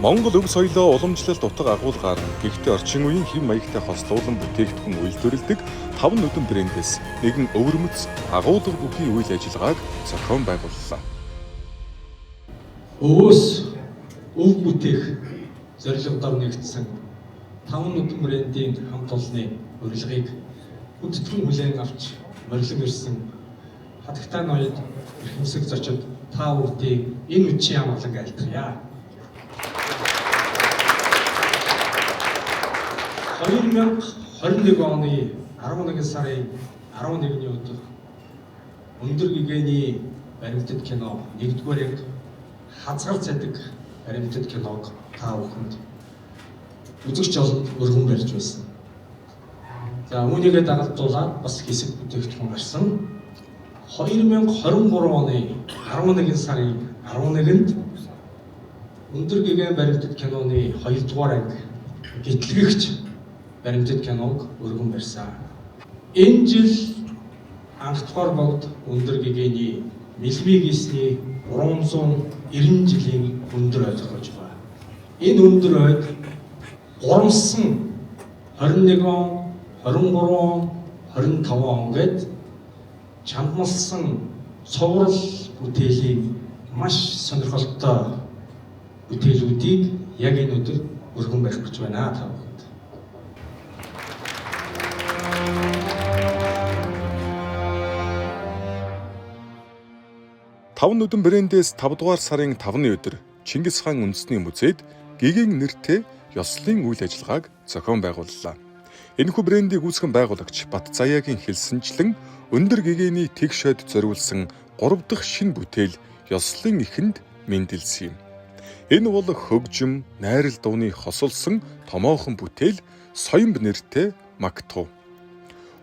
Монгол өв соёлоо уламжлалт утга агуулгаар гэхдээ орчин үеийн хэв маягтай хослуулан бүтээгдэхүүн үйлдвэрлэдэг 5 нүдэн брэндээс нэгэн өвөрмөц агуулга бүхий үйл ажиллагааг зохион байгууллаа. Өвөөс өв бүтээх зорилгодоор нэгдсэн 5 нүдэн брэндийн хамт олонны урилгыг хүндэтгэн хүлээн авч морилон ирсэн хатагтай ноёд эрхэмсэг зочид та бүдийг энэ үчийн амгалан айлтгая. 2021 оны 11 сарын 11-ний өдөр өндөр гэгээний баримтат кино 1-р яг хазгар цадаг баримтат киног та бүхэнд үзэгч олонд өргөн барьж байсан. За үүнийгээ дагалдуулаад бас хэсэг бүтээгдэхүүн гарсан. 2023 оны 11 сарын 11-нд өндөр гэгээн баримтат киноны 2-р анги гэтлэгч баримтат киног өргөн барьсан. Энэ жил анх дугаар богд өндөр гэгээний мэлмиг хийсний 390 жилийн өндөр ойд болж байгаа. Энэ өндөр ойд гурамсан 21 он, 23 он, 25 он гээд чамдмалсан цуврал бүтээлийн маш сонирхолтой бүтээлүүдийг яг энэ өдөр өргөн барих гэж байна та бүхэнд. Таван нүдэн брэндээс 5 дугаар сарын 5-ны өдөр Чингис хаан үндэсний музейд гэгээн нэртэй ёслолын үйл ажиллагааг зохион байгууллаа. Энэхүү брендийг үүсгэн байгуулагч Бат Заяагийн хэлсэнчлэн өндөр гэгээний тэг шойд зориулсан 3 дахь шинэ бүтээл ёслолын эхэнд мэндэлсэн юм. Энэ бол хөгжим, найрал дууны хосолсон томоохон бүтээл Соёмб нэртэй Мактуу.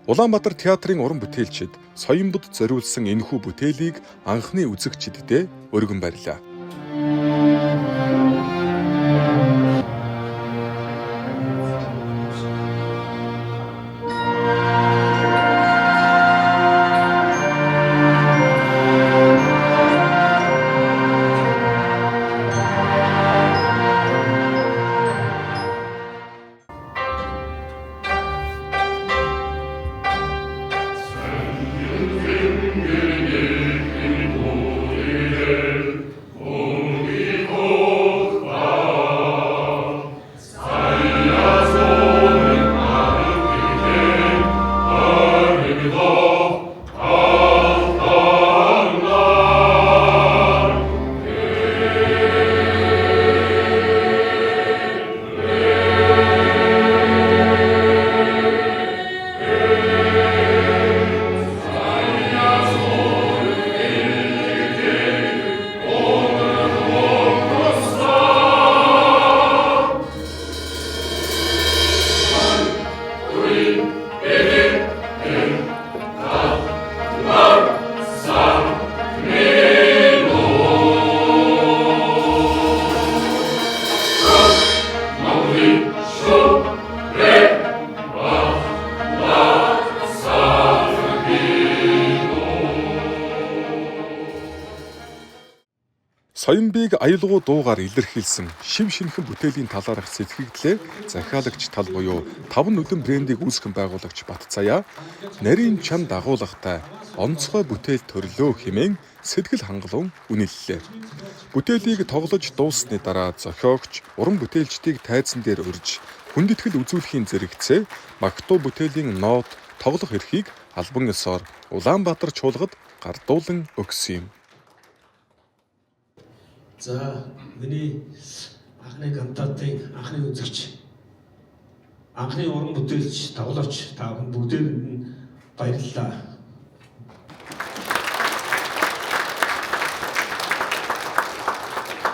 Улаанбаатар театрын уран бүтээлчид Соёмбод зориулсан энэхүү бүтээлийг анхны үзэгчдэд өргөн барьлаа. Соёмбыг аюулгуу дуугаар илэрхийлсэн шив шинхэн бүтээлийн талаарх сэтгэгдлээ захиалагч тал буюу 5 нүдэн брендийг үүсгэн байгуулагч Бат Заяа нарийн чанд дагуулгатай онцгой бүтээл төрлөө хэмээн сэтгэл хангалуун үнэллээ. Бүтээлийг тоглож дууссаны дараа зохиогч уран бүтээлчдийг тайзан дээр урьж хүндэтгэл үзүүлэхийн зэрэгцээ Мактуу бүтээлийн нот тоглох эрхийг албан ёсоор Улаанбаатар чуулгад гардуулан өгсөн юм. За миний анхны кантатын анхны үзэгч анхны уран бүтээлч тоглогч та бүхэн бүгдээрэнд баярлалаа.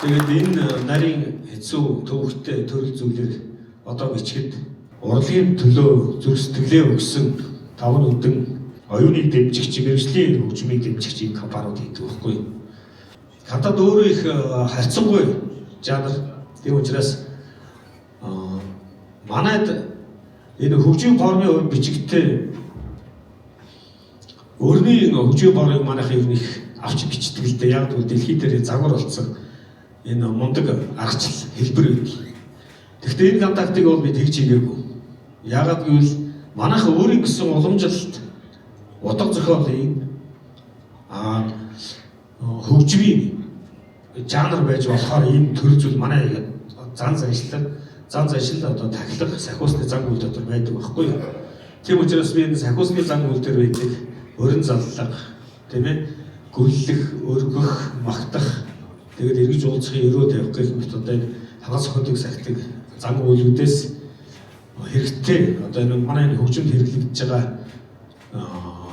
Тэгээд энэ нарийн хэцүү төвөгтэй төрөл зүйлээр одоо бичгэд урлагийн төлөө зүрх сэтгэлээ өгсөн 5 нүдэн оюуны дэмжигч мэргэжлийн хөгжмийг дэмжигч энэ компаниуд гэдэг байхгүй. Хатад өөрөө их харьцангуй жанр. Тийм учраас манайд энэ хөгжим формын хувьд бичигдтэй өөрийн хөгжим формыг манайх ер нь их авч бичдэг л дээ. Яг л дэлхий дээр загвар болсон энэ мундаг аргачлал хэлбэр байдаг. Гэхдээ энэ контактыг бол би тэгж хийгээгүй. Яагаад гэвэл манайх өөрийн гэсэн уламжлалт утга зохиолын хөгжмийн жанр байж болохоор ийм төр зүйл манай зан заншил одоо тахилга сахиусны зан үйл дотор байдаг байхгүй юу. Тийм учраас би энэ сахиусны зан үйл дээр байдаг өрн заллага тийм ээ гүйлэх, өргөх, магтах тэгээд эргэж уулзахын өрөө тавих гэх мэт одоо энэ хагас хотыг сахидаг зан үйлүүдээс хэрэгтэй одоо энэ манай хөгжимд хэрэглэгдэж байгаа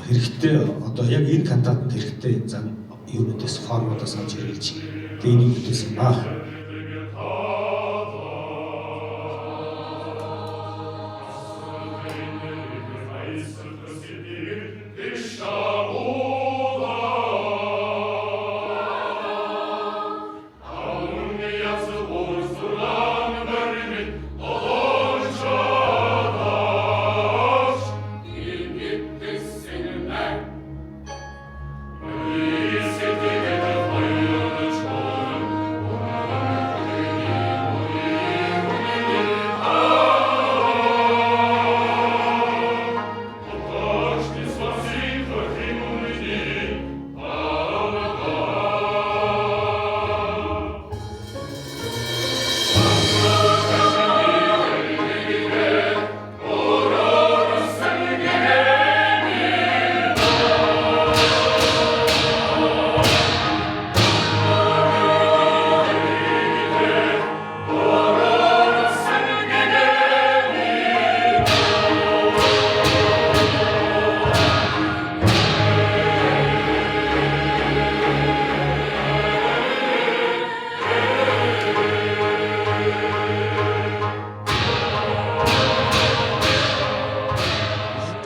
хэрэгтэй одоо яг энэ кантатанд хэрэгтэй зан юунуудаас формуудаас авч хэрэглэж тэгээд энэ үдээс баа.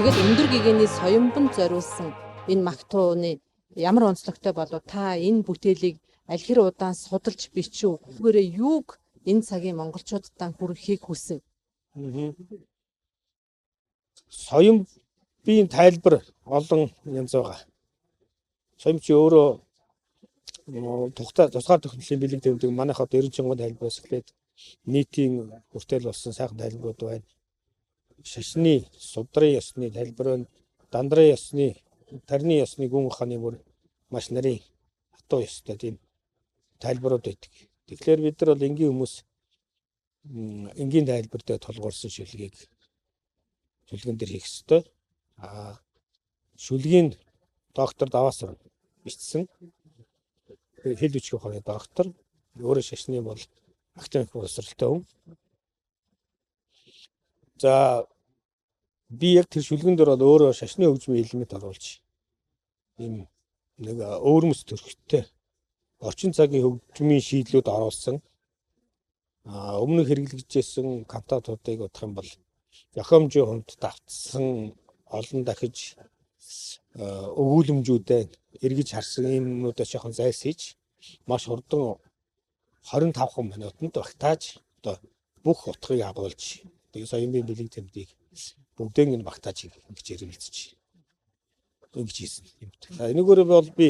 Тэгээд өндөр гэгээний соёмбон зориулсан энэ магтууны ямар онцлогтой болов та энэ бүтээлийг аль хэр удаан судалж бичв үгээрээ юуг энэ цагийн монголчуудад хүргэхийг хүсв. Соёмбын тайлбар олон янз байгаа. Соёмч өөрөө тусгаар төхөөрөмжийн бэлэг тэмдэг манайх одоо 90 тайлбараас эхлээд нийтийн хүртэл болсон сайхан тайлбарууд байна. Шашны, судрын ёсны тайлбар, дандрын ёсны, тарны ёсны гүн ухааны бүр маш нарийн хатуу ёстой тийм тайлбарууд байдаг. Тэгэхээр бид нар бол энгийн хүмүүс энгийн тайлбар дээр тулгуурсан шүлгэн дээр хийх ёстой. Шүлгийн доктор Даваасар бичсэн. Хэл бичгийн ухааны доктор. Өөрөө шашны бол академик боловсролтой хүн. За би яг тэр шүлгэн дээр бол өөрөө шашны хөгжмийн элемент оруулж ийм нэг өвөрмөс төрхтэй орчин цагийн хөгжмийн шийдлүүд оруулсан. Өмнө хэрэглэгдсэн кантатуудыг бодох юм бол Зохиомжийн хүнд давтсан олон дахиж өгүүлэмжүүдээ эргэж харсан юмнуудаас жоохон зайлсхийж маш хурдан 25 минутанд багтааж одоо бүх утгыг агуулж тэгээ соёмбын бэлэг тэмдгийг бүгдийг нь багтааж ингэж хэрэгэлцэж ингэж хийсэн юм. Энэгээр бол би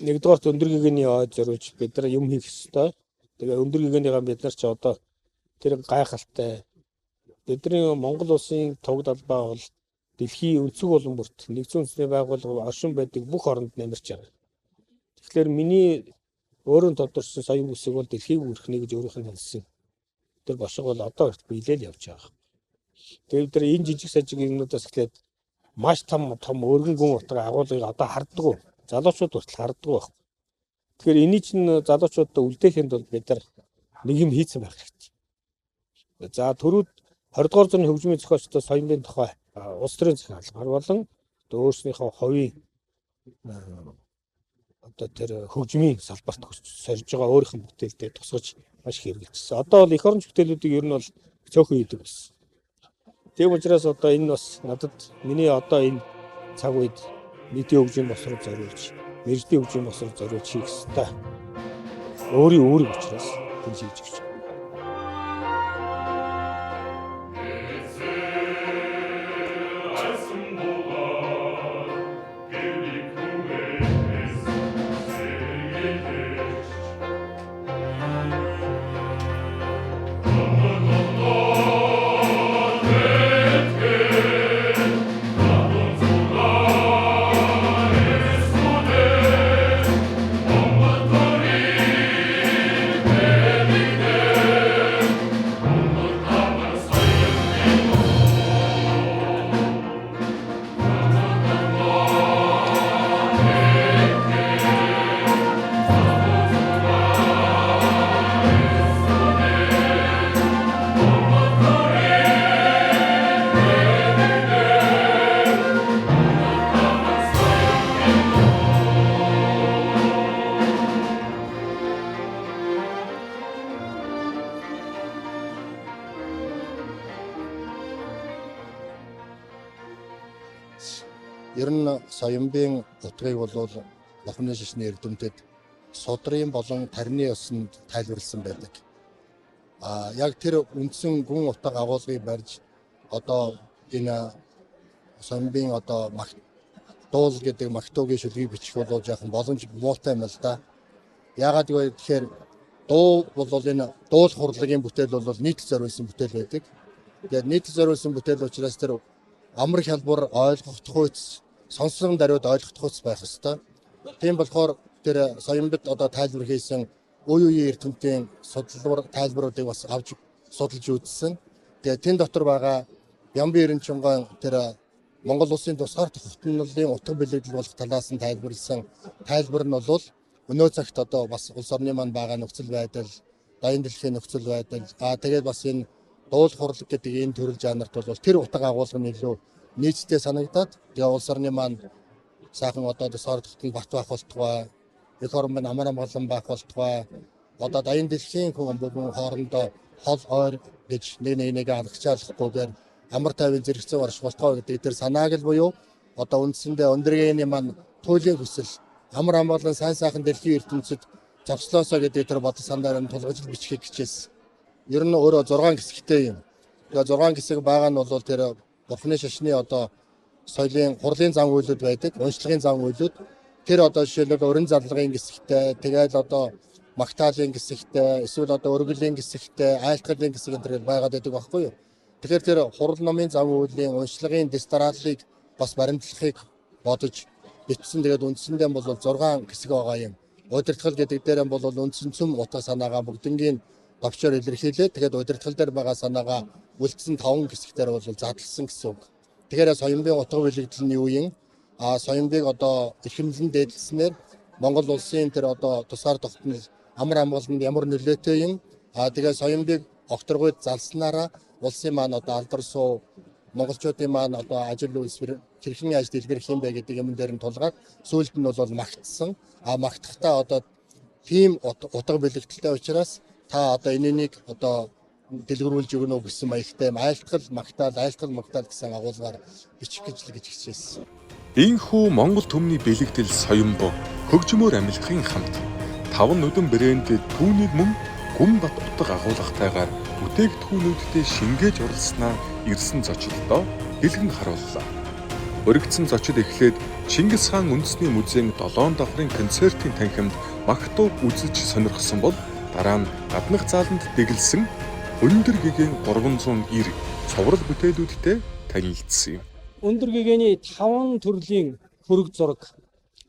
нэгдүгээр өндөр гэгэний ойд зориулж бид нар юм хийх ёстой. Тэгээ өндөр гэгээнийгаа бид нар ч одоо тэр гайхалтай бидний Монгол улсын туг далбаа бол дэлхийн өнцөг улам бүрт нэгдсэн үндэсний байгууллага оршин байдаг бүх оронд нэмэрч байгаа. Тэгэхээр миний өөрөө тодорхойлсон соём бүсэг бол дэлхийг үрхнэ гэж өөрийнх нь хэлсэн. Тэр бошго бол одоо хүртэл биелэл явж байгаа. Тэгээд тэр энэ жижиг сажиг юмнуудаас эхлээд маш том өргөн гүн утга агуулгыг одоо харддаг. Залуучууд хүртэл харддаг байх. Тэгэхээр энийг чинь залуучуудад үлдээхэд бол бид нар нэг юм хийцэн байх хэрэгтэй. За түрүүд 20 дугаар зууны хөгжмийн зохиолчдод соёмын тухай улс төрийн захиалгаар болон өөрснийхөө хувийн одоо тэр хөгжмийн салбарт сорж байгаа өөрийнх нь бүтээлдээ тусгаж маш их хэрэгжилсэн. Одоо бол эх оронч бүтээлүүдийг ер нь бол цөөхөн хийдэг байсан. Тийм учраас одоо энэ бас надад миний одоо энэ цаг үед нийтийн хөгжмийн босрол зориулж, мэргэжлийн хөгжмийн босрол зориулж хийх ёстой. Өөрийн учраас тэгж хийж өгч. Ер нь соёмбын утгыг бол Лохны шишний эрдэмтэд судрын болон тарны ёсонд тайлбарласан байдаг. Яг тэр үндсэн гүн утга агуулгыг барьж одоо энэ соёмбын одоо дуул гэдэг магтуугийн шүлгийг бичих бол жоохон боломж муутай юм л да. Яагаад гэвэл тэгэхээр дуу бол энэ дуул хурлагийн бүтээл бол нийтлэл зориулсан бүтээл байдаг. Тэгээд нийтлэл зориулсан бүтээл учраас тэр амар хялбар ойлгохдох үйс сонсон даруйд ойлгохдох үйс байх ёстой. Тийм болохоор тэр соёмбид одоо тайлбар хийсэн үе үеийн эрдэмтдийн судалбар тайлбаруудыг бас авч судалж үзсэн. Тэгээд тэн дотор байгаа Ямбын 90 тэр Монгол улсын тусгаар тогтнолын утга билэгдэл болох талаас нь тайлбарласан тайлбар нь бол өнөө цагт одоо бас улс орны маань байгаа нөхцөл байдал, дайны дэлхийн нөхцөл байдал, тэгээд бас энэ дуул хурлаг гэдэг энэ төрөл жанрт бол тэр утга агуулга нь илүү нийцтэй санагдаад тэгээ улс орны маань сайхан одоо тусгаар тогтнол бат байх болтугай, их орн маань амар амгалан байх болтугай, одоо дайны дэлхийн хүн бүхэн хоорондоо хол ойр гэж нэг алгачаалахгүйгээр амар тайван зэрэгцээ орш болтгой гэдэг тэр санааг л буюу одоо үндсэндээ өндөргийн маань туйлын хүсэл амар амгалан сайн сайхан дэлхийн ертөнцид завслоосоо гэдэг тэр бодол санаар нь тулгаж бичихийг хичээсэн. Ер нь өөрөө 6 хэсэгтэй юм. Тэгээ 6 хэсэг байгаа нь бол тэр Лохны шашны одоо соёлын хурлын зан үйлүүд байдаг, уншлагын зан үйлүүд. Тэр одоо жишээлбэл уран зарлагын хэсэгтэй, тэгээд одоо магтаалын хэсэгтэй, эсвэл одоо өргөлийн хэсэгтэй, айлтгалын хэсэг энэ байгаад байдаг байхгүй юу? Тэгэхээр тэр хурал номын зан үйлийн уншлагын дистраалыг бас баримтлахыг бодож бичсэн. Тэгээд үндсэндээ бол 6 хэсэг байгаа юм. Удирдгал гэдэг дээр бол үндсэн цөм утга санаагаа бүгднгийн товчоор илэрхийлээ. Тэгээд удирдгал дээр байгаа санаагаа үлдсэн 5 хэсгээр бол задлсан гэсэн үг. Тэгэхээр соёмбын утга билэгдэл нь юу юм? Соёмбыг одоо эрхэмлэн дээдлснээр Монгол улсын тэр одоо тусгаар тогтнол амар амгаланд ямар нөлөөтэй юм? Тэгээд соёмбыг огторгойд залснараа улсын маань одоо алдар суу монголчуудын маань одоо ажил үйлс хэрхэн яаж дэлгэрэх юм бэ гэдэг юм дээр нь тулгаад сүүлд нь бол магтсан. Магтахтаа одоо тийм утга билэгдэлтэй учраас та одоо энэнийг одоо дэлгэрүүлж өгнө гэсэн маягтай айлтгал магтаал гэсэн агуулгаар бичих гэж хичээсэн. Ийхүү Монгол төмний бэлэгдэл соёмбог хөгжмөөр амилахын хамт 5 нүдэн брэнд түүнийг мөн гүн бат утга агуулгатайгаар бүтээгдэхүүнүүдтэй шингээж оруулснаа ирсэн зочдоо бэлгэн харууллаа. Өргөцсөн зочид эхлээд Чингис хаан үндэсний музейн 7 давхрын концертын танхимд магтууг үзэж сонирхсон бол дараа нь гаднах зааланд дэглэсэн өндөр гэгээн 390 цуврал бүтээлүүдтэй танилцсан юм. Өндөр гэгээний 5 төрлийн хөрөг зураг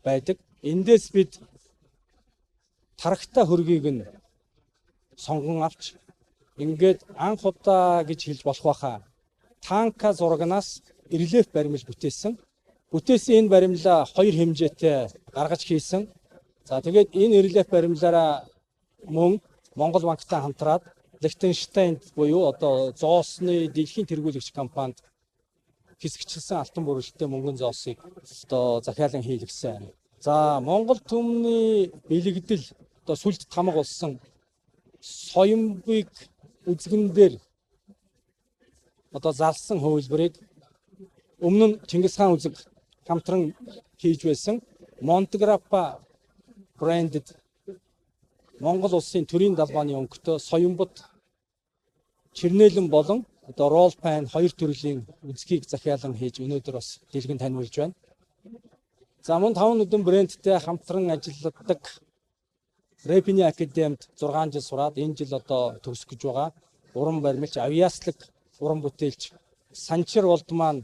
байдаг. Эндээс бид тарагтай хөргийг нь сонгон авч ингээд анх удаа гэж хэлж болох байхаа танка зурагнаас рельеф баримлж бүтээсэн. Бүтээсэн энэ баримлаа 2 хэмжээтэй гаргаж хийсэн. За тэгээд энэ рельеф баримлаараа мөн Монгол банктай хамтраад Лихтенштейнд буюу одоо зоосны дэлхийн тэргүүлэгч компанид хэсэгчилсэн алтан бүрэлдэхүүн мөнгөн зоосыг одоо захиалан хийлгсэн. За Монгол төмний бэлэгдэл одоо сүлд тамга болсон соёмбыг үзгэн дээр одоо залсан хувилбарыг өмнө нь Чингис хаан үзэг хамтран хийж байсан Монтеграппа брендed Монгол улсын төрийн далбааны өнгөтэй соёмбот чирнээлэн болон одоо рол пайн 2 төрлийн үзгийг захиалан хийж өнөөдөр бас дэлгэн таниулж байна. За мөн 5 нүдэн брэндтэй хамтран ажилладаг Рэпини академид 6 жил сураад энэ жил одоо төгсөх гэж байгаа. Уран баримлч, авиаслаг уран бүтээлч Санчир Улд маань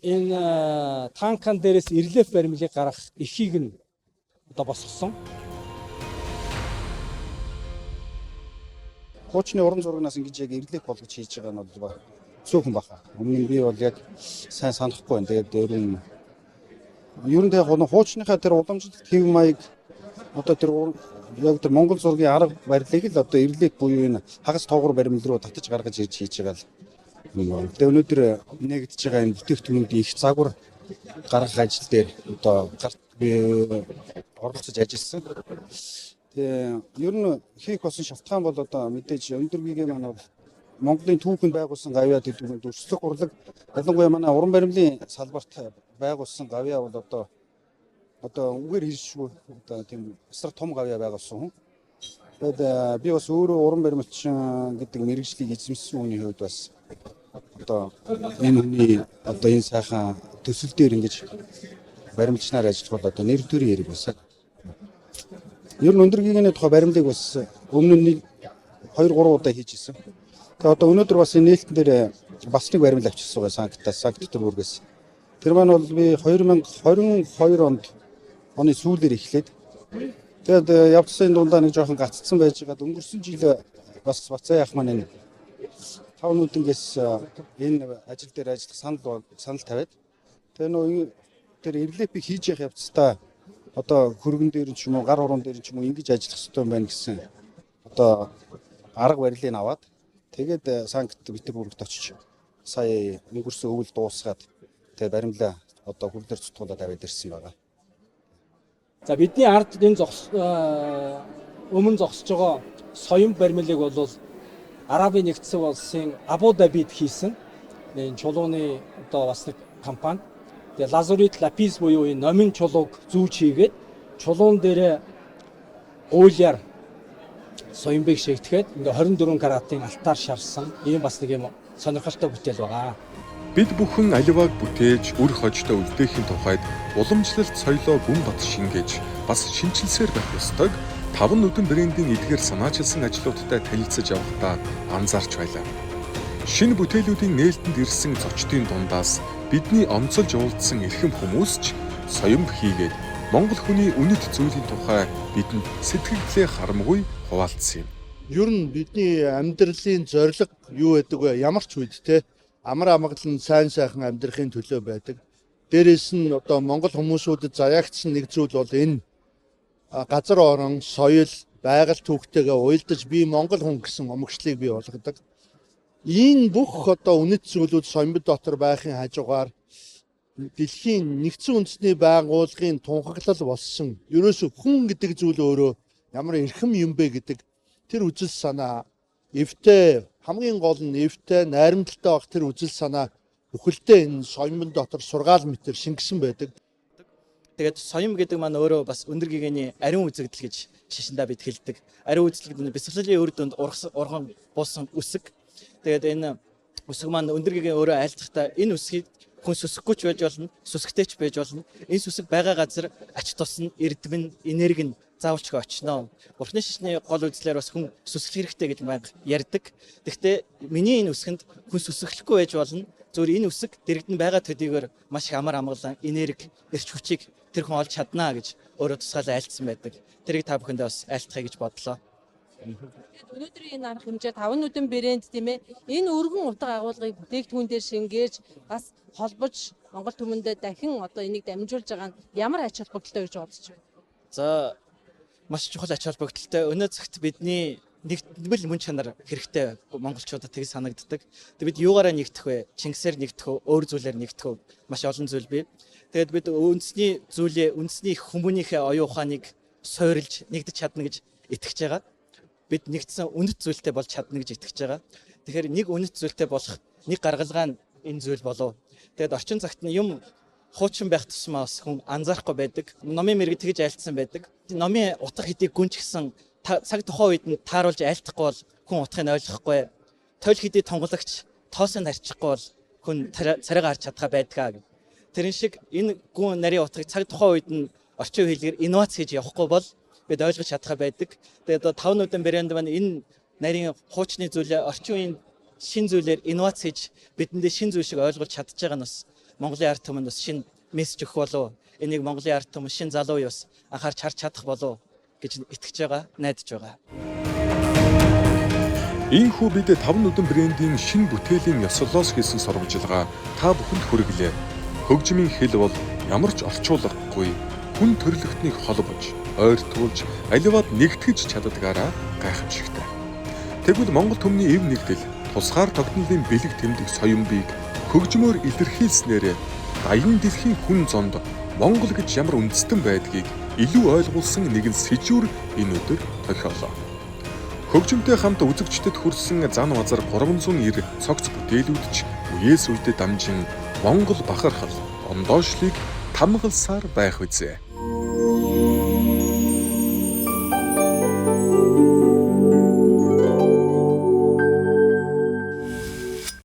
энэ танкан дээрээс рельеф баримлыг гаргах эрхийг нь одоо босгосон. Хуучны уран зурагнаас ингэж яг рельеф болгож хийж байгаа нь бол цөөхөн баха. Өмнө нь би бол яг сайн санахгүй байна. Тэгээд ер нь яг хуучныхаа тэр уламжлалт хэв маяг одоо тэр яг тэр Монгол зургийн арга барилыг л одоо рельеф буюу энэ хагас тоогоор баримл руу татаж гаргаж ирж хийж байгаа л. Тэгээд өнөөдөр нэгдэж байгаа энэ бүтээгдэхүүнүүдийн их загвар гаргах ажил дээр одоо би оролцож ажилласан. Тэгээ ер нь хийх болсон шалтгаан бол одоо мэдээж өндөр гэгээ маань бол Монголын түүхэнд байгуулсан гавьяа гэдэг нь өрсөлдөх урлаг ялангуяа манай уран баримлын салбарт байгуулсан гавьяа бол одоо үгээр хэлшгүй одоо тийм эсрэг том гавьяа байгуулсан хүн. Тэгээд би бас өөрөө уран баримтчин гэдэг мэргэжлийг эзэмшсэн хүний хувьд бас одоо энэ хүний одоо энэ сайхан төсөл дээр ингэж баримтчнаар ажиллах бол одоо нэр төрийн хэрэг байсан. Ер нь өндөр гэгэний тухай баримлыг бас өмнө нь 2-3 удаа хийж ирсэн. Тэгээ одоо өнөөдөр бас энэ нээлтэн дээр бас нэг баримл авчихсан байгаа Санкт Петербургээс. Тэр маань бол би 2022 оны сүүлээр эхлээд тэгээд явцсан дундаа нэг жоохон гаццсан байж байгаад өнгөрсөн жил бас Бацаа яах маань энэ 5 нүдэнгээс энэ ажил дээр ажиллах санал тавиад тэгээ нөө тэр эрлепийг хийж явах явцдаа одоо хөргөн дээр ч юм уу гар уран дээр ч юм уу ингэж ажиллах хэрэгтэй юм байна гэсэн одоо арга барилыг аваад тэгээд Санкт Петербургт очиж сая өнгөрсөн өвөл дуусгаад тэгээд баримлаа одоо хөл дээр цутгуулаад аваад ирсэн байгаа. За бидний ард энэ өмнө зогсож байгаа соён баримлыг бол Арабын нэгдсэн улсын Абу Дабид хийсэн. Энэ чулууны одоо бас нэг компани. Тэгээ Лазурит Лапис буюу энэ номин чулууг зүүж хийгээд чулуун дээр уулиар соёмбыг шигтгэхэд ингээ 24 каратын алтаар шарсан ийм бас нэг юм сонирхолтой бүтээл байгаа. Бид бүхэн аливааг бүтээж үр хожтой үлдээхийн тухайд уламжлалт соёлоо гүн бат шингээж бас шинчилсээр байх ёстойг 5 нүдэн брендийн эдгээр санаачилсан ажлуудтай танилцж явахдаа анзаарч байлаа. Шинэ бүтээлүүдийн нээлтэнд ирсэн зочдын дундаас бидний онцолж уулзсан эрхэм хүмүүс ч соёмб хийгээд Монгол хүний үнэт зүйлийн тухай бидэнд сэтгэгдлээ харамгүй хуваалцсан юм. Ер нь бидний амьдралын зорилго юу байдаг вэ? Ямар ч үед те амар амгалан сайн сайхан амьдрахын төлөө байдаг. Дээрээс нь одоо Монгол хүмүүсүүдэд заяагдсан нэг зүйл бол энэ газар орон, соёл, байгаль түүхтэйгээ уялдаж би Монгол хүн гэсэн омогшлыг бий болгодог. Энэ бүх одоо үнэт зүйлүүд соёмбод дотор байхын хажуугаар дэлхийн нэгдсэн үндэсний байгууллагын тунхаглал болсон. Ерөөсө хүн гэдэг зүйл өөрөө ямар эрхэм юм бэ гэдэг тэр үзэл санаа эвтэй хамгийн гол нь эвтэй найрамдалтай байх тэр үзэл санаа бүхэлдээ энэ соёмбон дотор сургаал мэтэр шингэсэн байдаг. Тэгээд соём гэдэг маань өөрөө бас өндөр гэгэний ариун үзэгдэл гэж шишиндаа бид хэлдэг. Ариун үзэгдэл нь бясалгалын үр дүнд урган буусан үсэг. Тэгээд энэ үсэг маань өндөр гэгээ өөрөө айлтгахтаа энэ үсгийг хүн сүсэхгүй ч байж болно, сүсгтэй ч байж болно. Энэ сүсэг байгаа газар ач тусна, эрдэм нь, энерги нь заавалчгүй очно. Бурхны шишний гол үзлээр бас хүн сүсгэх хэрэгтэй гэж байнга ярьдаг. Гэхдээ миний энэ үсгэнд хүн сүсгэхгүй байж болно. Зөвхөн энэ үсэг дэрэгдэн байгаа төдийгөр маш их амар амгалан, энерги, эрч хүчийг тэр хүн олж чаднаа гэж өөрөө тусгаалаа айлтсан байдаг. Тэрийг та бүхэндээ бас айлтгахыг гэж бодлоо. Өнөөдрийн энэ арга хэмжээ 5 нүдэн брэнд тийм ээ. Энэ өргөн утга агуулгыг бүтээгдэхүүн дээр шингээж бас холбож Монгол түмэндээ дахин одоо энийг дамжуулж байгаа нь ямар ач холбогдолтой гэж бодож байна? За маш чухал ач холбогдолтой. Өнөө цагт бидний нэгдмэл мөн чанар хэрэгтэй монголчуудад тийг санагддаг. Тэгээд бид юугаараа нэгдэх вэ? Чингисээр нэгдэх үү, өөр зүйлээр нэгдэх үү? Маш олон зүйл бий. Тэгээд бид үндэсний зүйлээ, үндэсний хүмүүнийхээ оюун ухааныг сойрлж нэгдэж чадна гэж итгэж байгаа. Бид нэгдсэн үнэт зүйлтэй болж чадна гэж итгэж байгаа. Тэгэхээр нэг үнэт зүйлтэй болох нэг гаргалгаа нь энэ зүйл болов. Тэгээд орчин цагт нь юм хуучин байх тусмаа бас хүн анзаарахгүй байдаг. Номын мэрэг тэгж айлтсан байдаг. Номын утга хэдийг гүнжгсэн цаг тухайн үед нь тааруулж айлтахгүй бол хүн утгыг ойлгохгүй. Тойл хэдий тонгологч тоосыг харьчихгүй бол хүн царайгаа харж чадхаа байдгаа. Тэрэн шиг энэ гүн нарийн утгыг цаг тухайн үед нь орчин хэлээр инновац хийж явахгүй бол бид ойлгож чадхаа байдаг. Тэгээд одоо 5 нүдэн брэнд маань энэ нарийн хуучны зүйлээ орчин үеийн шин зүйлээр инновац хийж бидэндээ шин зүйл шиг ойлгуулж чадж байгаа нь бас Монголын ард түмэнд бас шин мессеж өгөх болов. Энийг Монголын ард түмэн шин залуу юус анхаарч харж чадах болов гэж итгэж байгаа, найдаж байгаа. Ийхүү бид 5 нүдэн брендийн шинэ бүтээлийн ёслолоос хийсэн сурвалжилгаа та бүхэнд хүргэлээ. Хөгжмийн хэл бол ямар ч орчуулгагүй хүн төрлөختнийг холбож, ойртуулж, аливаад нэгтгэж чаддгаараа гайхамшигтай. Тэгвэл Монгол түмний эв нэгдэл тусгаар тогтнолын бэлэг тэмдэг соёмбыг хөгжмөөр илэрхийлснээр аян дэлхийн хүн зонд Монгол гэж ямар үндэстэн байдгийг илүү ойлгуулсан нэгэн сэжүүр энэ өдөр тохиолоо. Хөгжимтэй хамт үзэгчдэд хүрсэн зан вазар 390 цогц бүтээлүүд ч үеэс үедээ дамжин Монгол бахархал, ондоошлыг тамгалсаар байх үзье.